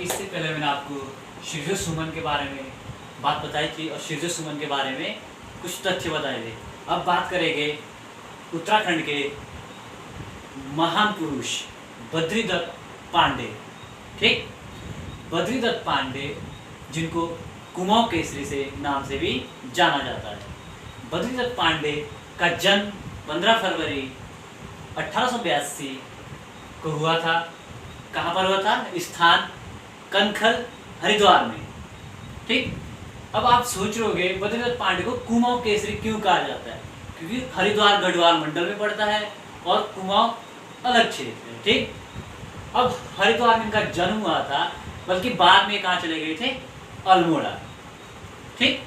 इससे पहले मैंने आपको शीर्ष सुमन के बारे में बात बताई थी और शीर्ष सुमन के बारे में कुछ तथ्य बताए थे। अब बात करेंगे उत्तराखंड के महान पुरुष बद्रीदत्त पांडे। ठीक, बद्रीदत्त पांडे जिनको कुमाऊं केसरी से नाम से भी जाना जाता है। बद्रीदत्त पांडे का जन्म 15 फरवरी 1882 को हुआ था। कहाँ पर हुआ था? स्थान कनखल, हरिद्वार में। ठीक, अब आप सोच रहोगे बद्रीदत्त पांडे को कुमाऊं केसरी क्यों कहा जाता है? क्योंकि हरिद्वार गढ़वाल मंडल में पड़ता है और कुमाऊं अलग क्षेत्र है। ठीक, अब हरिद्वार में इनका जन्म हुआ था, बल्कि बाद में कहाँ चले गए थे? अल्मोड़ा। ठीक,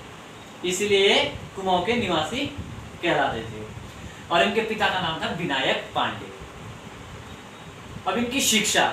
इसलिए कुमाऊं के निवासी कहलाते थे और इनके पिता का नाम था विनायक पांडे। अब इनकी शिक्षा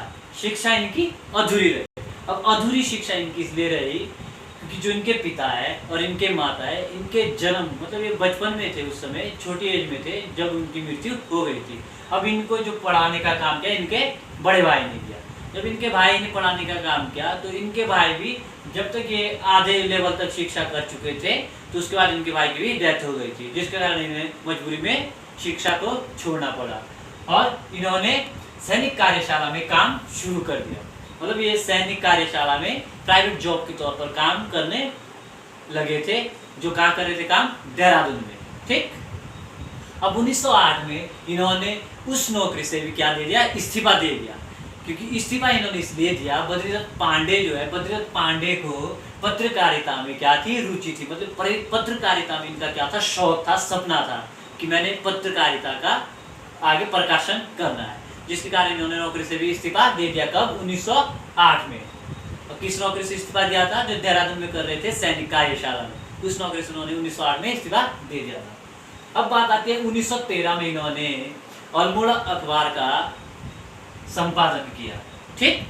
इनकी अधूरी रही। अब अधूरी शिक्षा इनकी इसलिए रही क्योंकि जो इनके पिता है और इनके माता है, इनके जन्म मतलब ये बचपन में थे, उस समय छोटी एज में थे जब उनकी मृत्यु हो गई थी। अब इनको जो पढ़ाने का काम किया इनके बड़े भाई ने किया। जब इनके भाई ने पढ़ाने का काम किया तो इनके भाई भी जब तक ये आधे लेवल तक शिक्षा कर चुके थे तो उसके बाद इनके भाई की भी डेथ हो गई थी, जिसके कारण इन्हें मजबूरी में शिक्षा को छोड़ना पड़ा और इन्होंने सैनिक कार्यशाला में काम शुरू कर दिया। मतलब ये सैनिक कार्यशाला में प्राइवेट जॉब के तौर पर काम करने लगे थे। जो कहाँ कर रहे थे काम? देहरादून में। ठीक, अब 1908 में इन्होंने उस नौकरी से भी क्या दे दिया? इस्तीफा दे दिया। क्योंकि इस्तीफा इन्होंने इसलिए दिया, बद्रीदत्त पांडे जो है, बद्रीदत्त पांडे को पत्रकारिता में क्या थी? रुचि थी। मतलब पत्रकारिता में इनका क्या था? शौक था, सपना था कि मैंने पत्रकारिता का आगे प्रकाशन करना है, जिसके कारण इन्होंने नौकरी से भी इस्तीफा दे दिया। कब? 1908 में। और किस नौकरी से इस्तीफा दिया था? जो देहरादून में कर रहे थे सैनिक कार्यशाला में, उस नौकरी से उन्होंने 1908 में इस्तीफा दे दिया था। अब बात आती है 1913 में इन्होंने अल्मोड़ा अखबार का संपादन किया। ठीक,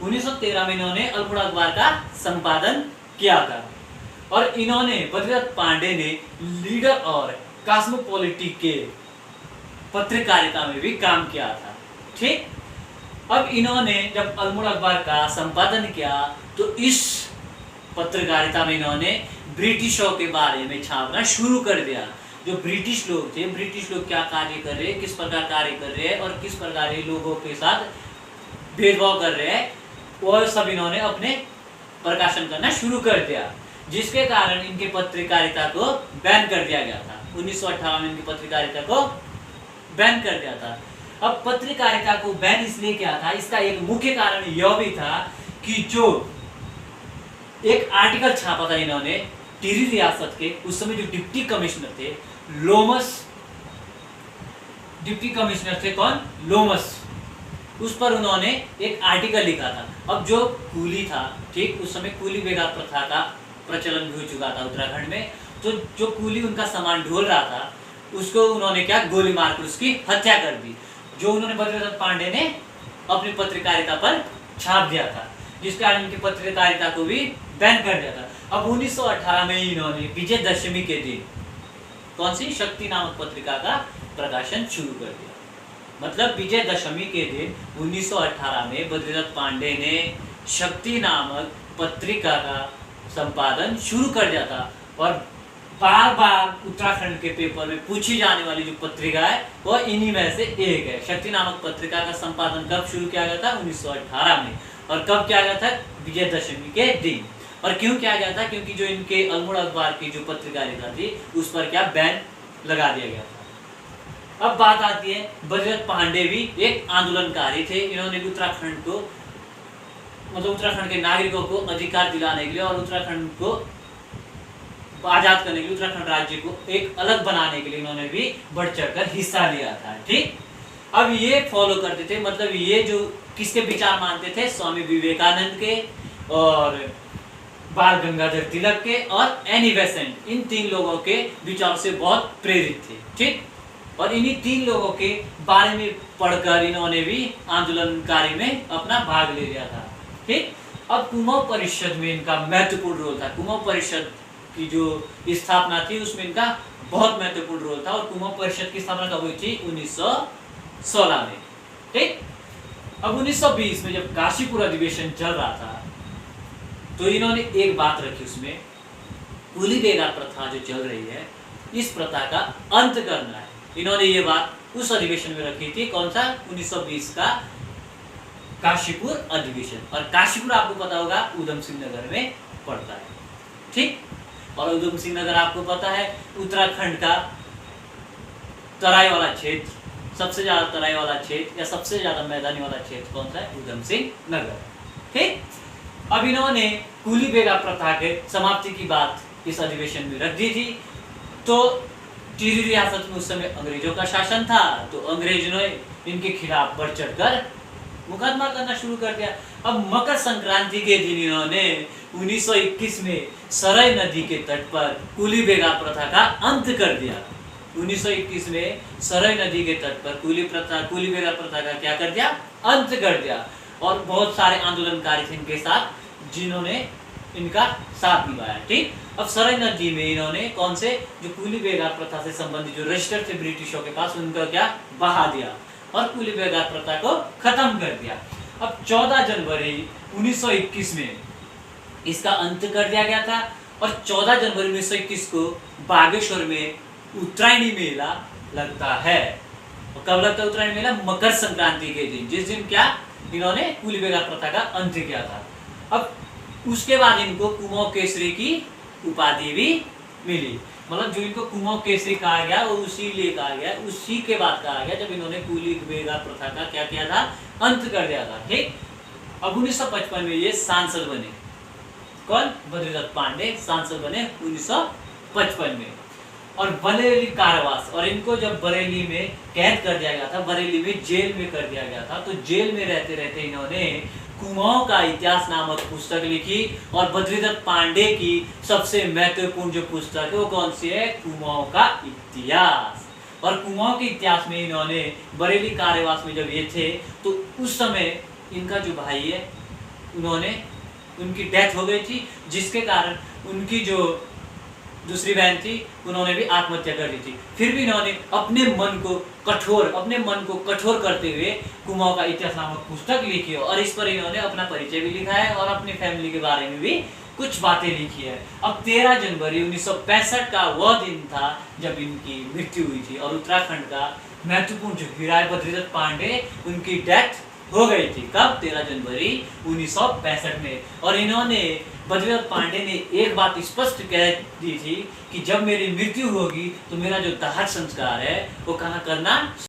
1913 में इन्होंने अल्मोड़ा अखबार का संपादन किया था और इन्होंने बद्रीदत्त पांडे ने लीडर और कॉस्मोपॉलिटिक के पत्रकारिता में भी काम किया था। ठीक, अब इन्होंने जब अल्मोड़ा अखबार का संपादन किया तो इस पत्रकारिता में इन्होंने ब्रिटिशों के बारे में छापना शुरू कर दिया। जो ब्रिटिश लोग थे, ब्रिटिश लोग क्या कार्य कर रहे हैं, किस प्रकार कार्य कर रहे हैं और किस प्रकार ये लोगों के साथ भेदभाव कर रहे हैं, वो सब इन्होंने अपने प्रकाशन करना शुरू कर दिया, जिसके कारण इनके पत्रकारिता को बैन कर दिया गया था। 1918 में इनकी पत्रकारिता को बैन कर दिया था। अब पत्रकारिता को बैन इसलिए किया था, इसका एक मुख्य कारण यह भी था कि जो एक आर्टिकल छापा था इन्होंने टिहरी रियासत के उस समय जो डिप्टी कमिश्नर थे लोमस, डिप्टी कमिश्नर थे कौन? लोमस। उस पर उन्होंने एक आर्टिकल लिखा था। अब जो कूली था, ठीक, उस समय कूली बेगार प्रथा का प्रचलन भी हो चुका था उत्तराखंड में। तो जो कूली उनका सामान ढोल रहा था उसको उन्होंने क्या? गोली मारकर उसकी हत्या कर दी, जो उन्होंने बद्रीदत्त पांडे ने अपनी पत्रकारिता पर छाप दिया था, जिस कारण इनकी पत्रकारिता को भी बैन कर दिया था। अब 1918 में इन्होंने विजयदशमी के दिन कौन सी? शक्ति नामक पत्रिका का प्रकाशन शुरू कर दिया। मतलब विजयदशमी के दिन 1918 में बद्रीदत्त पांडे ने शक्ति नामक पत्रिका का संपादन शुरू कर दिया था और बार बार उत्तराखंड के पेपर में पूछी जाने वाली जो पत्रिका है वो इन्हीं में से एक है। शक्ति नामक पत्रिका का संपादन कब शुरू किया गया था? 1918 में। और कब किया गया था? विजयदशमी के दिन। और क्यों किया गया था? क्योंकि जो इनके अल्मोड़ा अखबार की जो पत्रकारिता थी उस पर क्या? बैन लगा दिया गया था। अब बात आती है, बद्रीदत्त पांडे भी एक आंदोलनकारी थे। इन्होंने उत्तराखंड को मतलब उत्तराखंड के नागरिकों को अधिकार दिलाने के लिए और उत्तराखंड को आजाद करने के लिए, उत्तराखंड राज्य को एक अलग बनाने के लिए इन्होंने भी बढ़ चढ़कर हिस्सा लिया था। ठीक, अब ये फॉलो करते थे, मतलब ये जो किसके विचार मानते थे? स्वामी विवेकानंद के और बाल गंगाधर तिलक के और एनी बेसेंट, इन 3 लोगों के विचारों से बहुत प्रेरित थे। ठीक, और इन्हीं 3 लोगों के बारे में पढ़कर इन्होंने भी आंदोलनकारी में अपना भाग ले लिया था। ठीक, अब कुमाऊं परिषद में इनका महत्वपूर्ण रोल था। कुमाऊं परिषद की जो स्थापना थी उसमें इनका बहुत महत्वपूर्ण रोल था और कुमाऊं परिषद की स्थापना कब हुई थी? 1916 में। ठीक, अब 1920 में जब काशीपुर अधिवेशन चल रहा था तो इन्होंने एक बात रखी उसमें, कूली बेगार प्रथा जो चल रही है इस प्रथा का अंत करना है। इन्होंने ये बात उस अधिवेशन में रखी थी। कौन सा? 1920 का काशीपुर अधिवेशन। और काशीपुर आपको पता होगा उधम सिंह नगर में पड़ता है, ठीक। और उधम सिंह नगर आपको पता है उत्तराखंड का तराई वाला क्षेत्र, सबसे ज्यादा तराई वाला क्षेत्र या सबसे ज्यादा मैदानी वाला क्षेत्र कौन सा है? उधम सिंह नगर, ठीक। अब इन्होंने कूली बेगा प्रथा के समाप्ति की बात इस अधिवेशन में रख दी थी। तो टिहरी रियासत में उस समय अंग्रेजों का शासन था, तो अंग्रेजों ने इनके खिलाफ बढ़ चढ़कर मुकदमा करना शुरू कर दिया। अब मकर संक्रांति के दिन इन्होंने 1921 में सरय नदी के तट पर कूली बेगा प्रथा का अंत कर दिया। 1921 में सरय नदी के तट पर कूली बेगा प्रथा का क्या कर दिया? अंत कर दिया। और बहुत सारे आंदोलनकारी थे इनके साथ जिन्होंने इनका साथ निभाया, ठीक। अब सरय नदी में इन्होंने कौन से जो कूली बेगा प्रथा से संबंधित जो रजिस्टर थे ब्रिटिशों के पास उनका क्या बहा दिया और कूली बेगा प्रथा को खत्म कर दिया। अब 14 जनवरी 1921 में इसका अंत कर दिया गया था। और 14 जनवरी 1921 को बागेश्वर में उत्तरायणी मेला लगता है। और कब लगता है उत्तरायणी मेला? मकर संक्रांति के दिन, जिस दिन क्या इन्होंने कूली बेगा प्रथा का अंत किया था। अब उसके बाद इनको कुमाऊं केसरी की उपाधि भी मिली। मतलब जो इनको कुमाऊं केसरी कहा गया वो उसी लिए कहा गया, उसी के बाद कहा गया जब इन्होंने कूली बेगा प्रथा का क्या किया था? अंत कर दिया था, ठीक। अब 1955 में ये सांसद बने। कौन? बद्रीदत्त पांडे सांसद बने 1955 में। और बरेली कारावास, और इनको जब बरेली में कैद कर दिया गया था, बरेली में जेल में कर दिया गया था, तो जेल में रहते रहते इन्होंने कुमाऊं का इतिहास नामक पुस्तक लिखी। और बद्रीदत्त पांडे की सबसे महत्वपूर्ण जो पुस्तक है वो कौन सी है? कुमाऊं का इतिहास। और कुमाऊं के इतिहास में इन्होंने बरेली कारावास में जब ये थे तो उस समय इनका जो भाई है उनकी डेथ हो गई थी, जिसके कारण उनकी जो दूसरी बहन थी उन्होंने भी आत्महत्या कर ली थी। फिर भी इन्होंने अपने मन को कठोर करते हुए कुमाऊं का इतिहास नामक पुस्तक लिखी है। और इस पर इन्होंने अपना परिचय भी लिखा है और अपनी फैमिली के बारे में भी कुछ बातें लिखी है। अब 13 जनवरी 1965 का वह दिन था जब इनकी मृत्यु हुई थी। और उत्तराखंड का महत्वपूर्ण जो हीरा है बद्रीदत्त पांडे, उनकी डेथ हो गई थी। कब? 13 जनवरी 1965 में। और इन्होंने बद्रीदत्त पांडे ने एक बात स्पष्ट कह दी थी कि जब मेरी मृत्यु होगी तो मेरा जो दाह संस्कार है वो कहाँ करना?